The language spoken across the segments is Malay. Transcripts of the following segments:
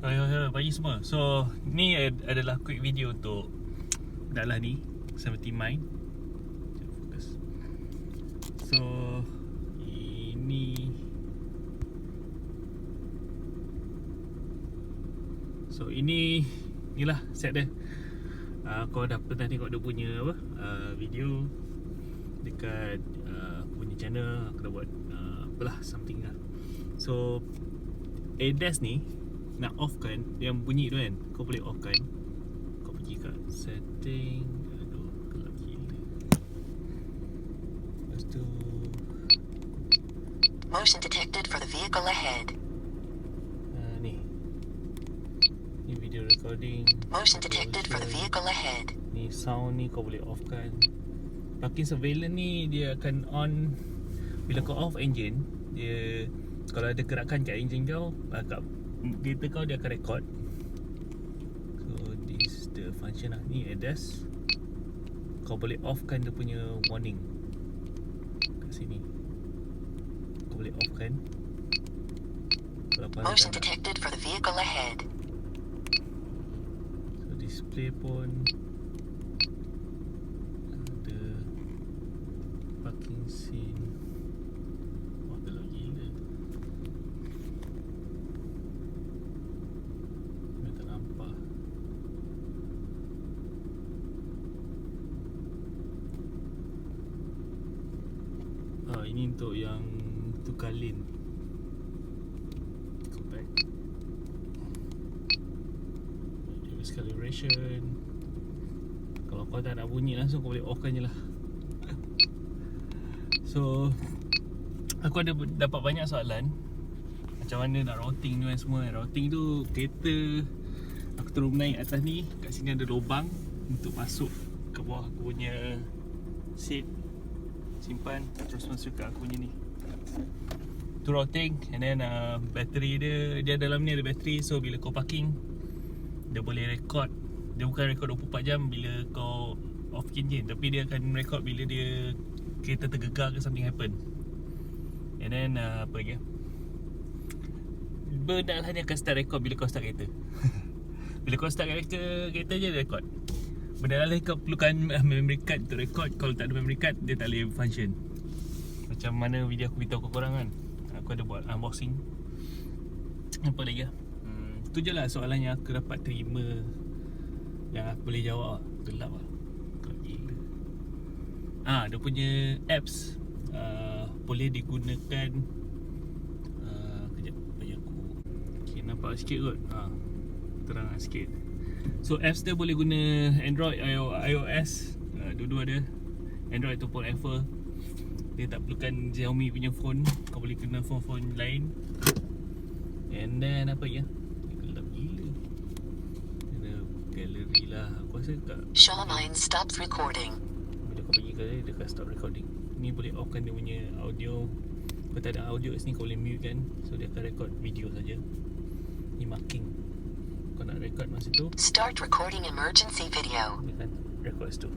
Pagi semua. So ni adalah quick video untuk Daklah ni 70 Mind. Fokus. So ini inilah set dia. Kau dah pernah tengok dia punya apa video dekat aku punya channel. Aku dah buat apalah something lah. So ADAS ni nak off kan, yang bunyi tu kan, kau boleh off kan. Kau pergi kat setting. Aduh, gelap gila. Lepas tu motion detected for the vehicle ahead. Ni video recording. Motion detected for the vehicle ahead. Ni sound ni kau boleh off kan. Parking surveillance ni dia akan on bila kau off engine. Dia kalau ada gerakan kat engine kau, kat kereta kau, dia akan record. So this the function lah. Ni ADAS. Kau boleh off kan dia punya warning kat sini. Kau boleh off kan. Motion detected for the vehicle ahead. So display pun ada parking scene. Wah, gelap gila. Memang tak nampak. Ini untuk yang tukar lane. Go back. Reverse calibration. Kalau kau tak nak bunyi langsung, kau boleh off kan je lah. So aku ada dapat banyak soalan macam mana nak routing tu kan semua. Routing tu kereta aku terus naik atas ni, kat sini ada lubang untuk masuk ke bawah aku punya seat, simpan terus masuk ke aku punya ni. Tu routing. And then bateri dia dalam ni ada bateri. So bila kau parking, dia boleh record. Dia bukan record 24 jam bila kau off engine, tapi dia akan record bila dia kereta tergegar ke something happen. And then apa lagi? Benda lah, dia akan start record bila kau start kereta. Bila kau start kereta je dia record. Benda lah kau perlukan memory card untuk record. Kalau tak ada memory card, dia tak boleh function. Macam mana video aku beritahu korang kan. Aku ada buat unboxing. Apa lagi lah. Tu je lah soalan yang aku dapat terima, yang aku boleh jawab lah. Gelap lah. Gelap gila. Dia punya apps boleh digunakan. Kejap bagi aku. Okay, nampak sikit kot. Terang sikit. So apps dia boleh guna Android, iOS, dua-dua ada. Android ataupun Apple. Dia tak perlukan Xiaomi punya phone. Kau boleh guna phone lain. And then apa ya? Gelap gila. Ada gallery lah. Aku rasa kat Soalan stops recording. bila kau pergi ke dia, dekat stop recording. Ni boleh off kan dia punya audio. Kalau tak ada audio kat sini, kau boleh mute kan. So dia akan record video saja. Ni marking. Kau nak record masa tu, Start recording emergency video. dia kan record situ.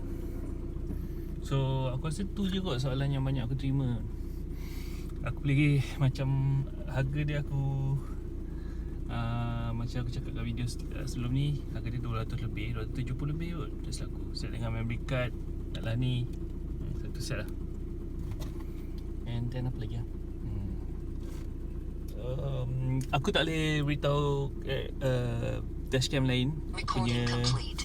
So aku rasa tu je kot soalan yang banyak aku terima. Aku boleh macam harga dia aku macam aku cakap kat video sebelum ni, harga dia 200 lebih, 270 lebih kot. Just aku set dengan memory card. Taklah ni satu set lah. And then apa lagi lah? Aku tak boleh beritahu dashcam lain Recording complete.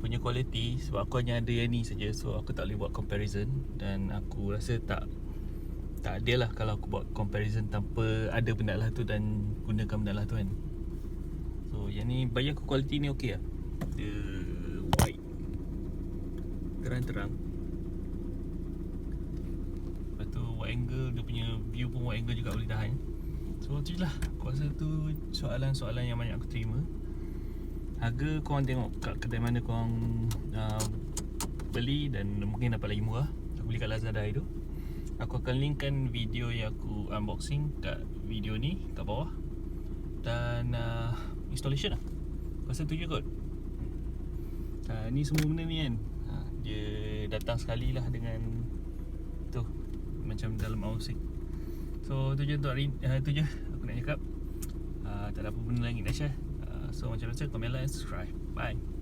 punya quality sebab aku hanya ada yang ni saja. So aku tak boleh buat comparison. Dan aku rasa tak adil lah kalau aku buat comparison tanpa ada benda lah tu dan gunakan benda lah tu kan. So yang ni bagi aku quality ni okey lah. Dia wide, terang-terang. Lepas tu wide angle, dia punya view pun wide angle juga boleh tahan. So tu je lah. Aku rasa tu soalan-soalan yang banyak aku terima. Harga korang tengok kat kedai mana korang beli, dan mungkin dapat lagi murah. Aku beli kat Lazada itu. Aku akan linkkan video yang aku unboxing kat video ni kat bawah. Dan installation lah. Aku rasa tu je kot. Ni semua benda ni kan, dia datang sekali lah dengan tu, macam dalam unboxing. So tu je untuk hari tu je aku nak cakap. Tak ada apa benda lagi Dasha. So macam biasa, komen, like, subscribe. Bye.